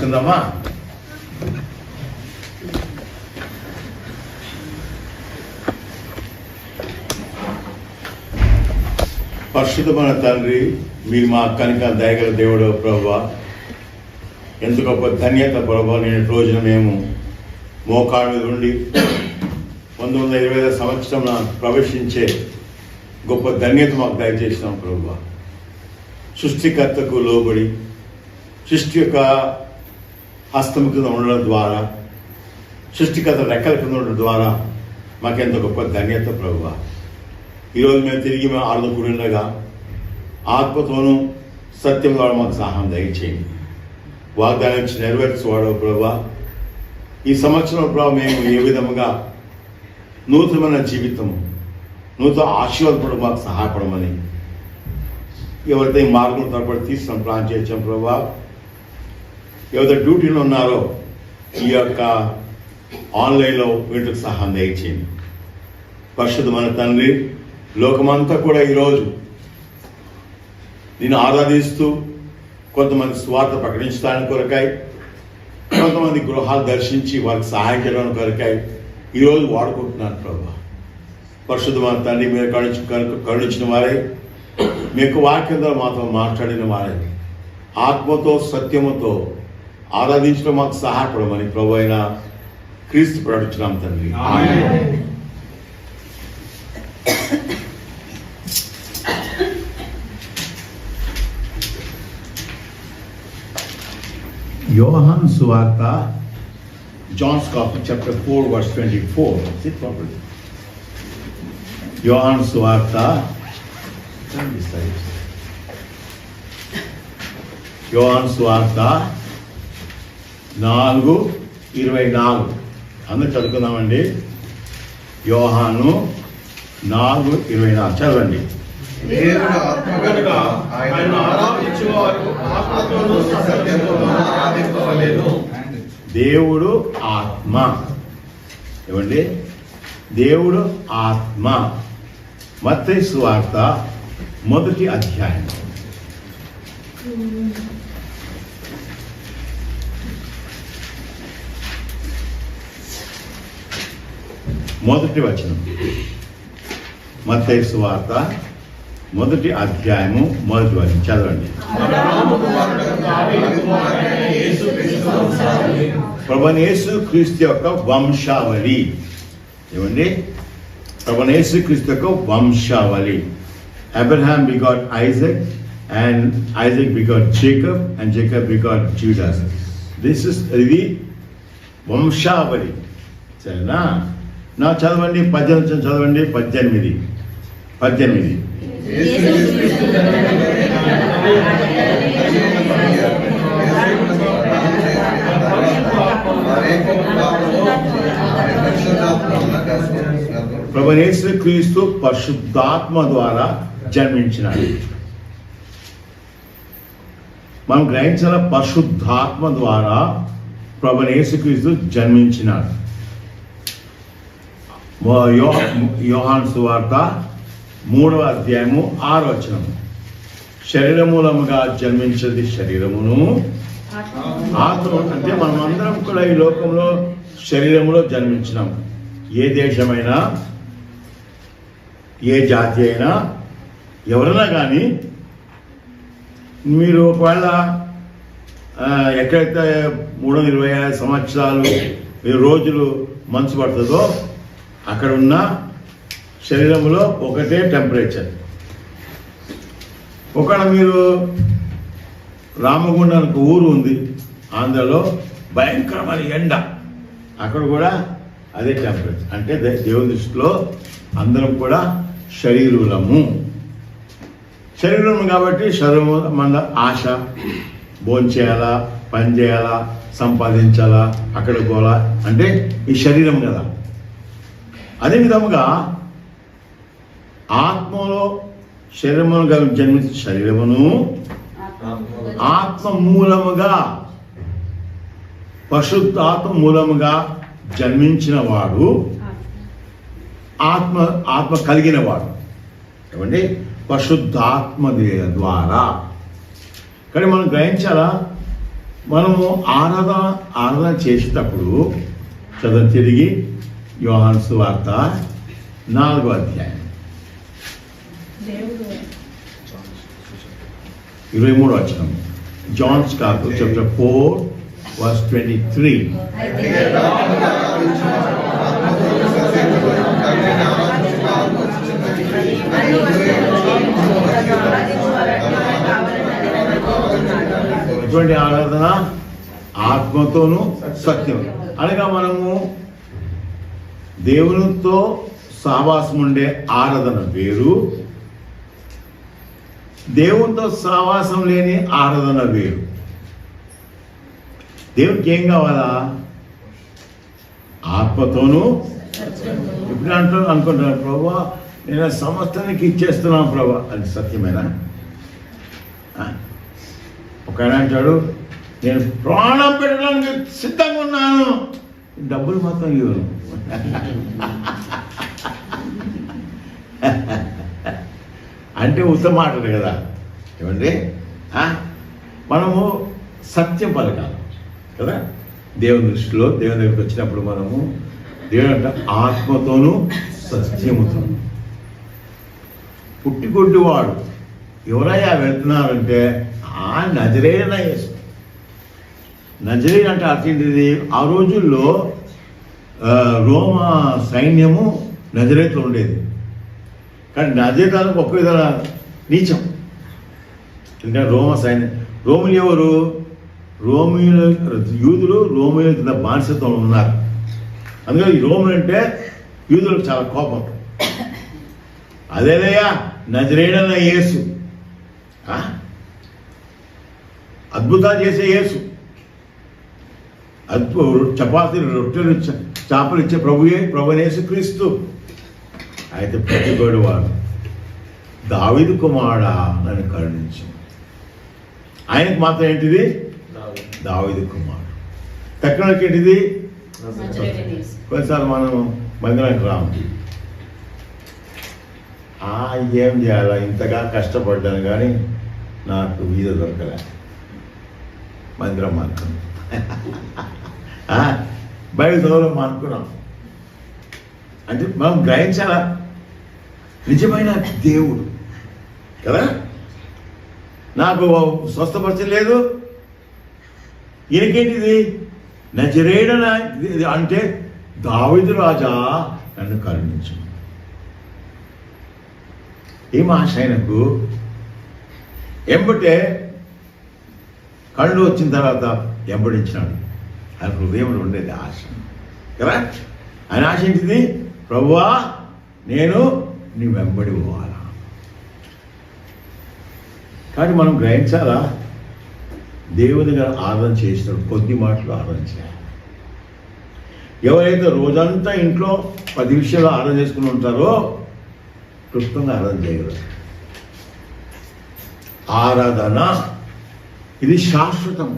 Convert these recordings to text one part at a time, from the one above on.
తీసుకుందామా? పరిశుద్ధమైన తండ్రి, మీరు మా కనుక దయగల దేవుడు ప్రభువా, ఎంత గొప్ప ధన్యత ప్రభువా. నేను రోజున మేము మోకాళ్ళ మీద ఉండి 1925 సంవత్సరం ప్రవేశించే గొప్ప ధన్యత మాకు దయచేసినాం ప్రభువా. సృష్టికర్తకు లోబడి సృష్టి యొక్క హస్తం కింద ఉండడం ద్వారా, సృష్టికర్త రెక్కల కింద ఉండడం ద్వారా మాకెంత గొప్ప ధన్యత ప్రభువా. ఈరోజు మేము తిరిగి ఆడుకుంటుండగా ఆత్మతోనూ సత్యం ద్వారా మాకు సహాయం దయచేయండి. వాగ్దానం ఇచ్చి నెరవేర్చువాడవు ప్రభువా. ఈ సంవత్సరం ప్రభావ మేము ఏ విధముగా నూతనమైన జీవితము, నూతన ఆశీర్వాదపడు మాకు సహాయపడమని ఎవరైతే ఈ మార్గం తరపడి తీసుకుని ప్లాన్ చేసాం ప్రభావ. ఎవరైతే డ్యూటీలో ఉన్నారో ఈ యొక్క ఆన్లైన్లో వీటికి సహాయం దయచేయండి. పరిశుద్ధమైన తండ్రి, లోకమంతా కూడా ఈరోజు నేను ఆరాధిస్తూ కొంతమంది స్వార్థ ప్రకటించడానికి కొరకాయి, కొంతమంది గృహాలు దర్శించి వారికి సహాయం చేయడానికి కొరకాయి ఈరోజు వాడుకుంటున్నాను ప్రభా. పరిశుద్ధమైన తండ్రి, మీరు కరుణించిన వారే, మీకు వాక్యంతో మాతో మాట్లాడిన వారే, ఆత్మతో సత్యముతో ఆరాధించడం మాకు సహాయపడమని ప్రభు అయిన క్రీస్తు ప్రకటించినాం తండ్రి. యోహాను సువార్త, John's Gospel, chapter 4, verse 24. Sit properly. యోహాను సువార్త, యోహాను సువార్త 4:24. అందరూ చదువుకుందామండి. యోహాను 4:24 చదవండి. దేవుడు ఆత్మ కనుక ఆయనను ఆరాధించువారు ఆత్మతోనూ సత్యముతోనూ ఆరాధింపవలెను. దేవుడు ఆత్మ. ఏమండి? దేవుడు ఆత్మ. మత్తయి సువార్త 1వ అధ్యాయం. మొదటి వచనం. మత్తయి సువార్త 1వ అధ్యాయము 1వ వచనం చదవండి. ప్రభువైన యేసు క్రీస్తు యొక్క వంశావళి. ఏమండి? ప్రభువైన యేసు క్రీస్తు యొక్క వంశావళి. Abraham begot Isaac, and Isaac begot Jacob, and Jacob begot Judas. ఇది వంశావళి. సరేనా? నా చదవండి 18 చదవండి. 18. ప్రభువైన యేసు క్రీస్తు పరిశుద్ధాత్మ ద్వారా జన్మించినాడు. మనం గ్రహించాల, పరిశుద్ధాత్మ ద్వారా ప్రభువైన యేసు క్రీస్తు జన్మించినాడు. యోహాను సువార్త 3వ అధ్యాయము 6వ వచనం. శరీరమూలముగా జన్మించేది శరీరమును, ఆత్మ. అంటే మనం అందరం కూడా ఈ లోకంలో శరీరములో జన్మించినాం. ఏ దేశమైనా, ఏ జాతి అయినా, ఎవరైనా కానీ మీరు ఒకవేళ ఎక్కడైతే 325 సంవత్సరాలు రోజులు మంచు పడుతుందో అక్కడ ఉన్న శరీరంలో ఒకటే టెంపరేచర్. ఒకవేళ మీరు రామగుండానికి ఊరు ఉంది ఆంధ్రలో, భయంకరమైన ఎండ, అక్కడ కూడా అదే టెంపరేచర్. అంటే దేవుని దృష్టిలో అందరం కూడా శరీరులము కాబట్టి శరీరము మన ఆశ, భోంచేయాలా, పని చేయాలా, సంపాదించాలా, అక్కడ పోలా, అంటే ఈ శరీరం కదా. అదే విధముగా ఆత్మలో శరీరముగా జన్మించిన శరీరమును ఆత్మ మూలముగా, పరిశుద్ధాత్మ మూలముగా జన్మించిన వాడు ఆత్మ కలిగిన వాడు. ఏమండి? పరిశుద్ధాత్మ ద్వారా. కానీ మనం గ్రహించాలా, మనము ఆరాధన చేసేటప్పుడు తిరిగి యోహాను సువార్త 4వ అధ్యాయం 23వ వచనం. Johne's gospel chapter 4 verse 23. ఎటువంటి ఆరాధన? ఆత్మతోనూ సత్యం. అనగా మనము దేవునితో సహవాసం ఉండే ఆరాధన వేరు, దేవునితో సహవాసం లేని ఆరాధన వేరు. దేవునికి ఏం కావాలా? ఆత్మతోనూ. ఇప్పుడు అనుకుంటున్నాను, ప్రభా నేను సమస్తానికి ఇచ్చేస్తున్నాను ప్రభా, అది సత్యమేనా? ఒక ఆయన అంటాడు, నేను ప్రాణం పెట్టడానికి సిద్ధంగా ఉన్నాను, డబ్బులు మాత్రం ఇవ్వను. అంటే ఉత్తమ మాటలు కదా. ఏమండి, మనము సత్యం పలకాలి కదా. దేవుని దృష్టిలో దేవుని దగ్గరికి వచ్చినప్పుడు మనము దేవుడు అంటే ఆత్మతోనూ సత్యముతో. పుట్టిగొడ్డివాడు ఎవరయ్యా వెళ్తున్నారంటే నజరేయుడైన యేసు. నజరేయుడు అంటే అర్థం ఏంటిది? ఆ రోజుల్లో రోమా సైన్యము నజరేతులో ఉండేది. కానీ నజరేతానికి ఒక విధంగా నీచం. ఎందుకంటే రోములు ఎవరు? యూదులు రోమిల కింద బానిసత్వం ఉన్నారు. అందుకని ఈ రోములు అంటే యూదులకు చాలా కోపం. అదేనయ్యా నజరేయుడైన యేసు, అద్భుతాలు చేసే యేసు, చపాతీలు రొట్టెలు చేపలు ఇచ్చే ప్రభు యేసు క్రీస్తు. అయితే ప్రతిగోడు వాడు, దావీదు కుమారుడా నన్ను కరుణించు. ఆయనకు మాత్రం ఏంటిది? దావీదు కుమారుడు. తక్కువకి ఏంటిది? కొన్నిసార్లు మనం మందిరానికి రాము, ఏం చేయాలా, ఇంతగా కష్టపడ్డాను కానీ నాకు వీధ దొరకలే, మందిరం అనుకున్నాం, బయట దూరం అనుకున్నాం. అంటే మనం గ్రహించాలా, నిజమైన దేవుడు కదా. నాకు స్వస్థపరచలేదు, ఈయనకేంటిది? నజరేయుడైన అంటే దావీదు రాజా నన్ను కరుణించు. ఏం ఆశ ఆయనకు? ఎంబటే కళ్ళు వచ్చిన తర్వాత ఎంబడించినాడు. ఆయన హృదయంలో ఉండేది ఆశ కదా. ఆయన ఆశ ఏంటిది? ప్రభువా నేను నీ వెంబడి పోవాలా. కానీ మనం గ్రహించాలా, దేవుని గారు ఆరాధన చేసినప్పుడు కొద్ది మాటలు ఆరాధన చేయాలి. ఎవరైతే రోజంతా ఇంట్లో 10 విషయాలు ఆరాధన చేసుకుని ఉంటారో క్లుప్తంగా ఆరాధన చేయగలరు. ఆరాధన ఇది శాశ్వతం,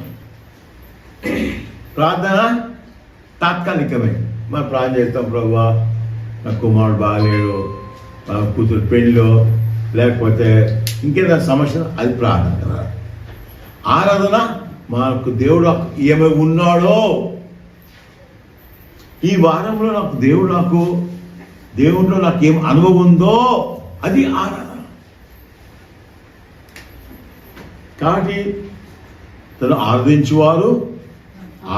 ప్రార్థన తాత్కాలికమే. మనం ప్రార్థన చేస్తాం, ప్రభువా నా కుమారుడు బాగాలేడు, నా కూతురు పెళ్ళిలో, లేకపోతే ఇంకేదైనా సమస్య, అది ప్రార్థన కదా. ఆరాధన మాకు దేవుడు ఏమై ఉన్నాడో, ఈ వారంలో దేవుడిలో నాకు ఏం అనుభవం ఉందో అది ఆరాధన. కాబట్టి తను ఆరాధించేవారు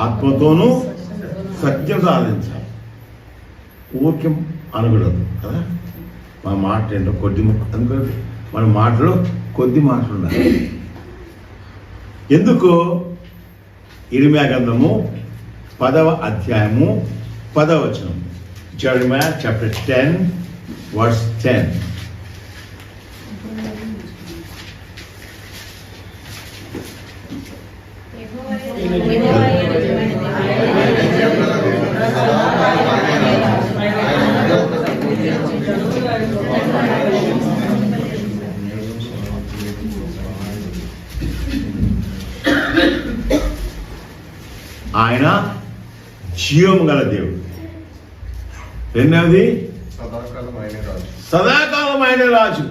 ఆత్మతోనూ సత్యంతో ఆరాధించాలి. ఊరికే అనకూడదు కదా. మన మాట ఏంటో కొద్ది అనుకోండి, మన మాటలో కొద్ది మాటలు ఉండాలి. ఎందుకు? ఇర్మియా గ్రంథము 10వ అధ్యాయము 10వ వచనం. జెరమియా చాప్టర్ 10 verse 10. ఆయన జీవము గల దేవుడు. రెండవది సదాకాలమైన రాజు.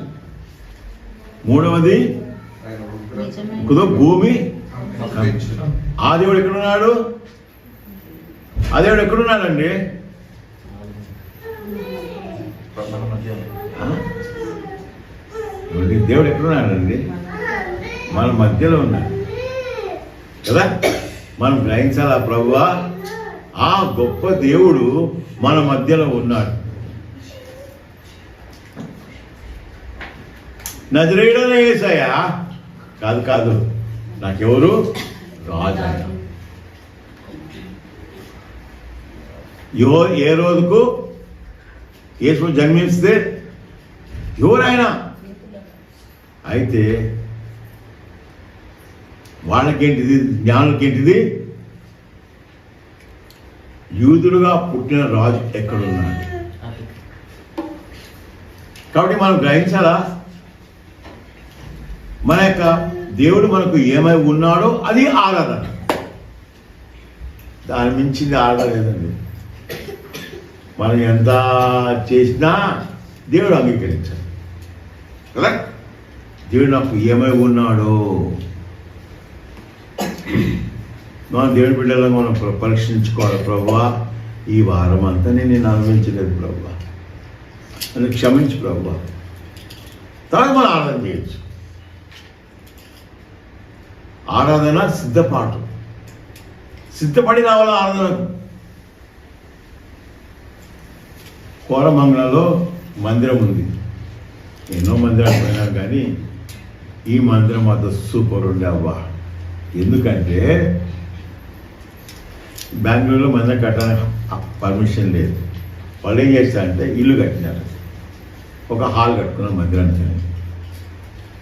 మూడవది భూమి ఆ దేవుడు ఎక్కడున్నాడు? ఆ దేవుడు ఎక్కడున్నాడండి? దేవుడు ఎక్కడున్నాడండి? మన మధ్యలో ఉన్నాడు కదా. మనం గ్రహించాలా, ప్రభువా ఆ గొప్ప దేవుడు మన మధ్యలో ఉన్నాడు. నజరేయుడైన యేసయ్య కాదు కాదు, నాకెవరు? రాజు. ఏ రోజుకు యేసు జన్మిస్తే ఎవరైనా అయితే వాళ్ళకేంటిది? జ్ఞానులకేంటిది? యూదుడుగా పుట్టిన రాజు ఎక్కడున్నాడు? కాబట్టి మనం గ్రహించాలా, మన యొక్క దేవుడు మనకు ఏమై ఉన్నాడో అది ఆరాధన. దాని మించింది ఆరాధన లేదండి. మనం ఎంత చేసినా దేవుడు అంగీకరించాలి కదా. దేవుడు నాకు ఏమై ఉన్నాడో మనం దేవుడి బిడ్డలో మనం పరీక్షించుకోవాలి. ప్రభువా ఈ వారం అంతా నేను అనుభవించలేదు ప్రభువా, నన్ను క్షమించు ప్రభువా. తర్వాత మనం ఆరాధన చేయొచ్చు. ఆరాధన సిద్ధపాటు, సిద్ధపడి రావాలి ఆరాధనకు. కోరమంగళలో మందిరం ఉంది, ఎన్నో మందిరాలు పోయినారు, కానీ ఈ మందిరం మాత్రం సూపర్ ఉండే అవ్వా. ఎందుకంటే బెంగళూరులో మందిరం కట్టడానికి పర్మిషన్ లేదు. వాళ్ళు ఏం చేస్తారంటే ఇల్లు కట్టినారు, ఒక హాల్ కట్టుకున్నారు మందిరానికి.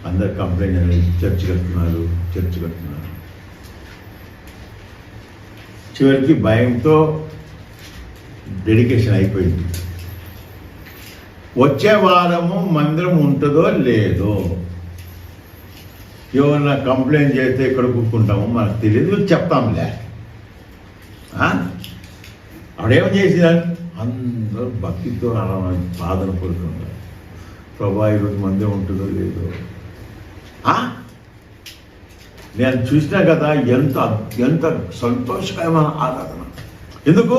అందరు కంప్లైంట్ అనేది చర్చ్ కట్టుకున్నారు. చివరికి భయంతో డెడికేషన్ అయిపోయింది. వచ్చే వారము మందిరం ఉంటుందో లేదో, ఎవరన్నా కంప్లైంట్ చేస్తే ఎక్కడ కూర్చుంటామో మనకు తెలియదు, చెప్తాంలే. ఆవిడేమో చేసినారు, అందరూ భక్తితో సాధన పడుతున్నారు. ప్రభా ఈరోజు మందిరం ఉంటుందో లేదో. నేను చూసినా కదా, ఎంత ఎంత సంతోషకరమైన ఆరాధన. ఎందుకు?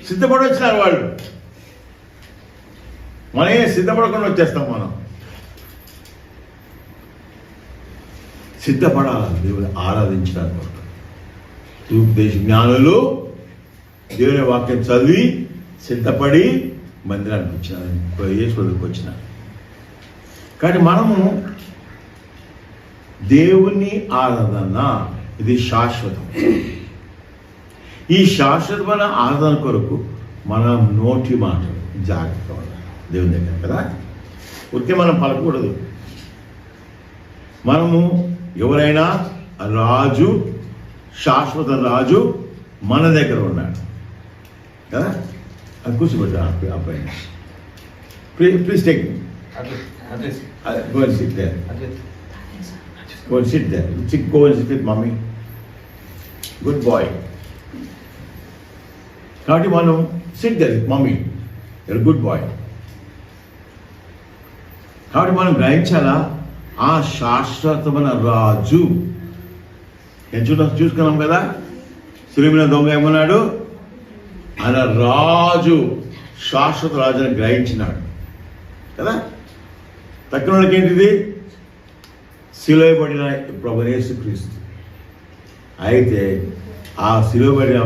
సిద్ధపడి వచ్చినారు వాళ్ళు. మనమే సిద్ధపడకుండా వచ్చేస్తాం. మనం సిద్ధపడాలి దేవుని ఆరాధించడానికి. దేశ జ్ఞానులు దేవుని వాక్యం చదివి సిద్ధపడి మందిరానికి వచ్చినారు, యేసుకి వచ్చినారు. కానీ మనము దేవుని ఆరాధన ఇది శాశ్వతం. ఈ శాశ్వతమైన ఆరాధన కొరకు మనం నోటి మాటలు జాగ్రత్త ఉండాలి దేవుని దగ్గర కదా. ఉత్తే మనం పలకూడదు. మనము ఎవరైనా రాజు, శాశ్వత రాజు మన దగ్గర ఉన్నాడు కదా. అది కూర్చోబెట్టాను అబ్బాయి. Please take go and sit there. Go and sit there. Go and sit with mommy. Good boy. కాబట్టి మనం sit there with mommy. You're a good boy. కాబట్టి మనం గ్రహించాలా, ఆ శాశ్వతమైన రాజు. నేను చూసుకున్నాం కదా, సిరిమిన దొంగ ఏమన్నాడు? ఆయన రాజు, శాశ్వత రాజుని గ్రహించినాడు కదా. తక్కిన వాళ్ళకి ఏంటిది? సిలువబడిన ప్రభువు యేసుక్రీస్తు. అయితే ఆ సిలువబడిన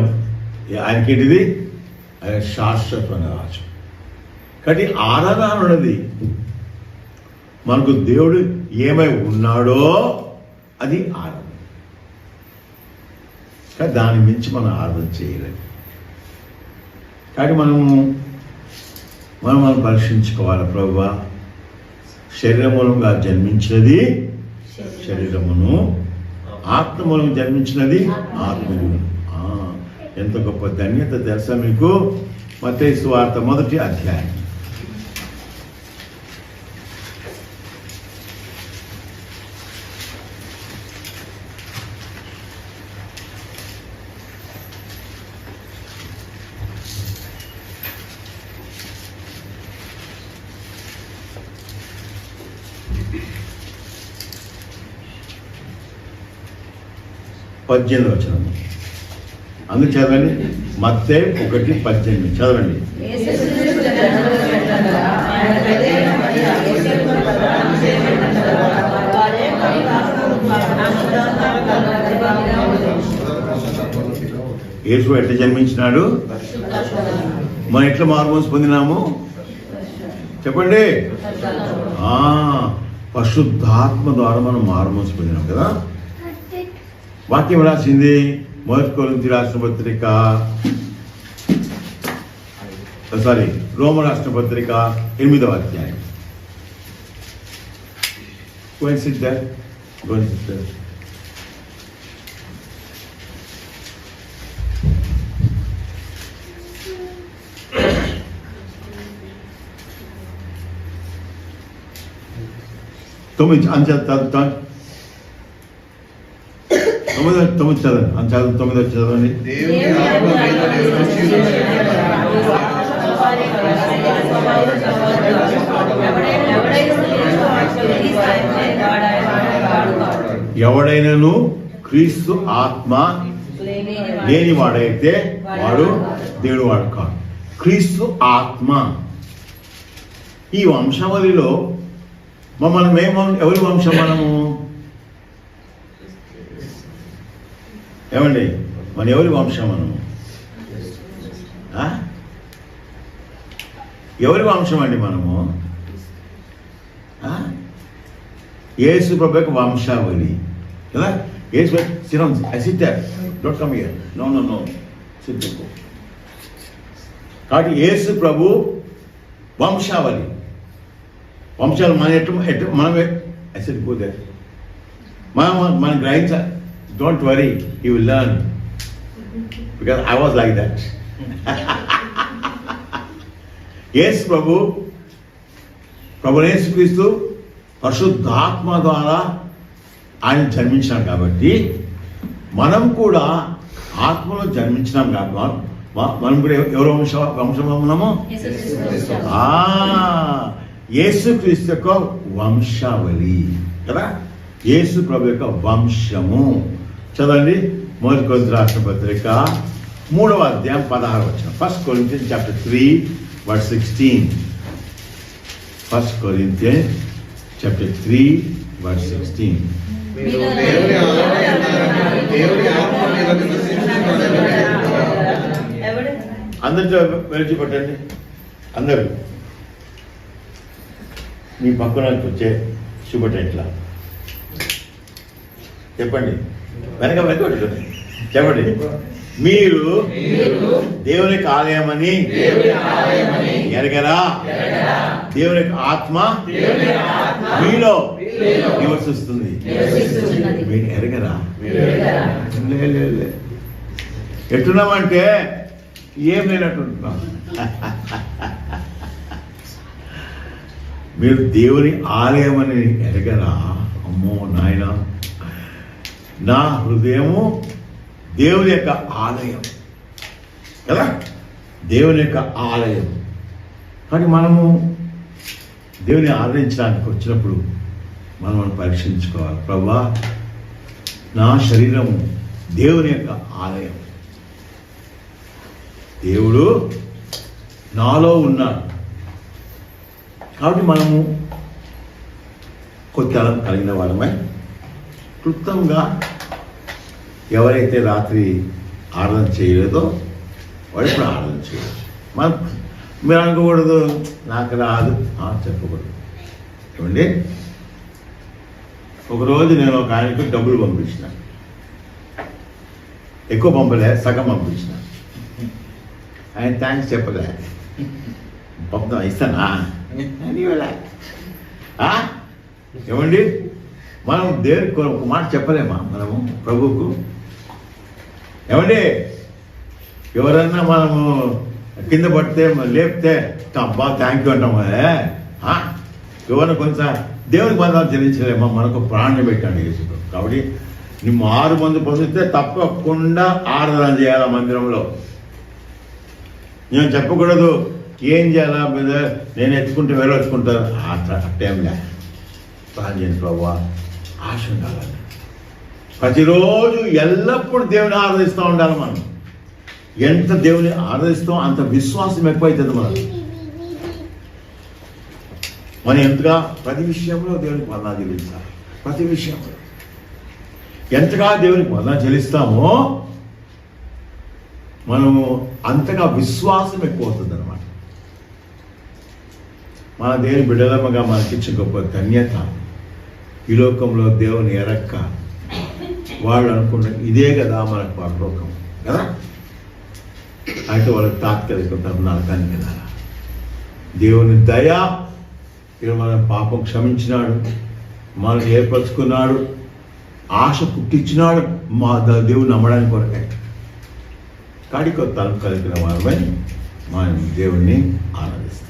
ఆయనకేంటిది? ఆయన శాశ్వతమైన రాజు. కాబట్టి ఆరాధన ఉన్నది మనకు దేవుడు ఏమై ఉన్నాడో అది ఆరాధన. కానీ దాని మించి మనం ఆరాధన చేయలేము. కాబట్టి మనం పరీక్షించుకోవాలి. ప్రభువా శరీరమూలంగా జన్మించినది శరీరమును, ఆత్మ మూలంగా జన్మించినది ఆత్మను. ఎంత గొప్ప ధన్యత తెలుసా మీకు? మత్తయి సువార్త 1వ అధ్యాయం. 18 అందుకు చదవండి. మత్తయి 1:18 చదవండి. యేసు ఎట్లా జన్మించినాడు? మనం ఎట్లా మారుమోసు పొందినాము చెప్పండి. పరిశుద్ధాత్మ ద్వారా మనం మారుమోసు పొందినాం కదా. వాక్యం రాసింది 1 కొరింథీ రాసిన పత్రిక, రోమ రాసిన పత్రిక 8వ అధ్యాయం. Go and sit there. Go and sit there. తొమ్మిది చదవండి. 9 చదవండి. దేవుని ఆత్మ మీలో నివసించుచున్నది. ఎవడైనను క్రీస్తు ఆత్మ లేని వాడైతే వాడు దేవుడు వాడు కాదు. క్రీస్తు ఆత్మ. ఈ వంశావళిలో మనం ఎవరి వంశం మనము? ఏమండి మన ఎవరి వంశం మనము? ఎవరి వంశం అండి మనము? యేసు ప్రభు యొక్క వంశావళి కదా. Yesu don't come here. No sit. కాబట్టి యేసు ప్రభు వంశావళి. వంశాలు మన ఎటు మనమే పోతే మనం గ్రహించాలి. Don't worry, you will learn, because I was like that. Yesu ప్రభు యేసుక్రీస్తు పరిశుద్ధాత్మ ద్వారా ఆయన జన్మించినాం కాబట్టి మనం కూడా ఆత్మలో జన్మించినాం కాబట్టి మనం కూడా ఎవరో వంశం ఉన్నాము? యేసుక్రీస్తు యొక్క వంశావళి కదా. యేసు ప్రభు యొక్క వంశము. చదవండి 1 కొరింథీ రాసిన పత్రిక 3వ అధ్యాయం 16వ వచనం. 1 Corinthians chapter 3 verse 16. 1 Corinthians chapter 3 verse 16. మీరు దేవుని ఆలయమని దేవుని ఆత్మ మీలో నివసించుచున్నదని అందరితో వెలిచి పట్టండి. అందరూ మీ పక్కన వచ్చే శుభటెట్లా చెప్పండి. వెనక చెప్పండి. మీరు దేవుని యొక్క ఆలయమని ఎరగరా? దేవుని యొక్క ఆత్మ మీలో నివసిస్తుంది. మీరు ఎరగరా? ఎట్టున్నామంటే ఏం లేనట్టుంటున్నాం. మీరు దేవుని ఆలయం అని ఎరగరా? అమ్మో నాయన, నా హృదయము దేవుని యొక్క ఆలయం కదా. దేవుని యొక్క ఆలయం. కానీ మనము దేవుని ఆదరించడానికి వచ్చినప్పుడు మనం పరీక్షించుకోవాలి. ప్రభువా, నా శరీరము దేవుని యొక్క ఆలయం. దేవుడు నాలో ఉన్నాడు కాబట్టి మనము కొత్తలం కలిగిన వాళ్ళమై క్లుప్తంగా ఎవరైతే రాత్రి ఆరాధన చేయలేదో వాడు ఇప్పుడు ఆరాధన చేయవచ్చు. మనం మీరు అనుకోకూడదు నాకు రాదు చెప్పకూడదు. ఏమండి, ఒకరోజు నేను ఒక ఆయనకు డబ్బులు పంపించిన. ఎక్కువ పంపలే, సగం పంపించిన. ఆయన థ్యాంక్స్ చెప్పలే. పంపుతా ఇస్తానా ఏమండి, మనం దేవుడికి ఒక మాట చెప్పలేమా మనము ప్రభువుకు? ఏమండి, ఎవరన్నా మనము కింద పడితే లేపితే అబ్బా థ్యాంక్ యూ అంటాము. ఎవరన్నా కొంచెం దేవునికి బంధాలు చెల్లించలేమా? మనకు ప్రాణం పెట్టండి యేసు. కాబట్టి నువ్వు 6 మంది పొందితే తప్పకుండా ఆరాధన చేయాలి మందిరంలో. నేను చెప్పకూడదు ఏం చేయాలా బ్రదర్, నేను ఎత్తుకుంటే వెళ్ళొచ్చుకుంటాను. ఆ టైంలో ప్రాణం చేయండి ప్రభు, ఆశ ఉండాలని. ప్రతిరోజు ఎల్లప్పుడూ దేవుని ఆరాధిస్తూ ఉండాలి. మనం ఎంత దేవుని ఆరాధిస్తాం అంత విశ్వాసం ఎక్కువైతుంది మనకు. మనం ఎంతగా ప్రతి విషయంలో దేవునికి వందనాలు చెల్లించాలి. ప్రతి విషయంలో ఎంతగా దేవునికి వందనాలు చెల్లిస్తామో మనము అంతగా విశ్వాసం ఎక్కువ అవుతుంది అనమాట. మన దేవుని బిడ్డలమ్మగా మనకిచ్చిన గొప్ప ధన్యత. ఈ లోకంలో దేవుని ఎరక్క వాళ్ళు అనుకున్న ఇదే కదా మనకు పరలోకం కదా. అయితే వాళ్ళకి తాత్కాలిక నరకానికి వెళ్ళాలి. దేవుని దయ ఇక్కడ మన పాపం క్షమించినాడు, మనల్ని ఏర్పరచుకున్నాడు, ఆశ పుట్టించినాడు మా దేవుని నమ్మడానికి కొరకాయ. కాడికి తలుపు కలిగిన వారమై మనం దేవుణ్ణి ఆరాధిస్తాం.